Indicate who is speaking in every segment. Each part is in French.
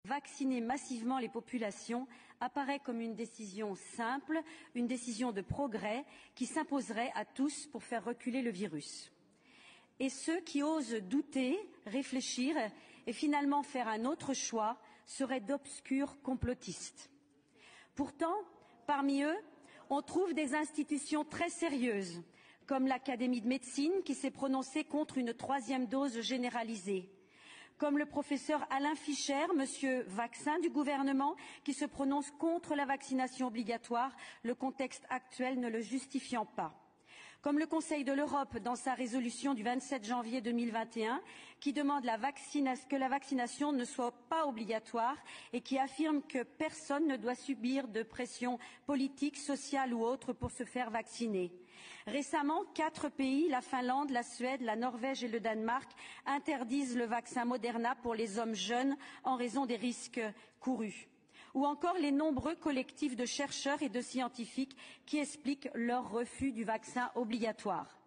Speaker 1: Vacciner massivement les populations apparaît comme une décision simple, une décision de progrès qui s'imposerait à tous pour faire reculer le virus. Et ceux qui osent douter, réfléchir et finalement faire un autre choix seraient d'obscurs complotistes. Pourtant, parmi eux, on trouve des institutions très sérieuses, comme l'Académie de médecine qui s'est prononcée contre une 3e dose généralisée, comme le professeur Alain Fischer, monsieur vaccin du gouvernement, qui se prononce contre la vaccination obligatoire, le contexte actuel ne le justifiant pas. Comme le Conseil de l'Europe dans sa résolution du 27 janvier 2021, qui demande que la vaccination ne soit pas obligatoire et qui affirme que personne ne doit subir de pression politique, sociale ou autre pour se faire vacciner. Récemment, 4 pays, la Finlande, la Suède, la Norvège et le Danemark, interdisent le vaccin Moderna pour les hommes jeunes en raison des risques courus. Ou encore les nombreux collectifs de chercheurs et de scientifiques qui expliquent leur refus du vaccin obligatoire.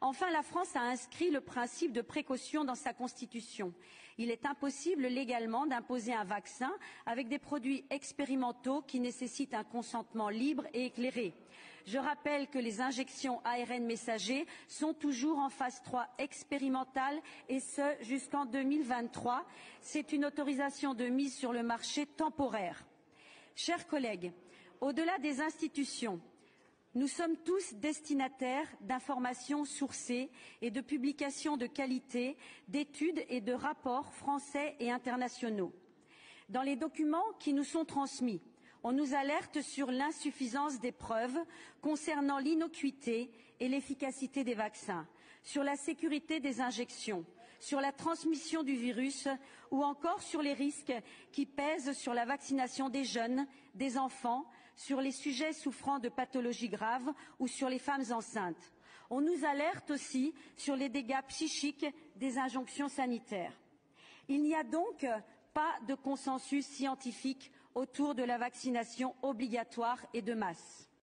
Speaker 1: Enfin, la France a inscrit le principe de précaution dans sa Constitution. Il est impossible légalement d'imposer un vaccin avec des produits expérimentaux qui nécessitent un consentement libre et éclairé. Je rappelle que les injections ARN messager sont toujours en phase 3 expérimentale et ce jusqu'en 2023. C'est une autorisation de mise sur le marché temporaire. Chers collègues, au-delà des institutions, nous sommes tous destinataires d'informations sourcées et de publications de qualité, d'études et de rapports français et internationaux. Dans les documents qui nous sont transmis, on nous alerte sur l'insuffisance des preuves concernant l'innocuité et l'efficacité des vaccins, sur la sécurité des injections, sur la transmission du virus ou encore sur les risques qui pèsent sur la vaccination des jeunes, des enfants, sur les sujets souffrant de pathologies graves ou sur les femmes enceintes. On nous alerte aussi sur les dégâts psychiques des injonctions sanitaires. Il n'y a donc pas de consensus scientifique autour de la vaccination obligatoire et de masse.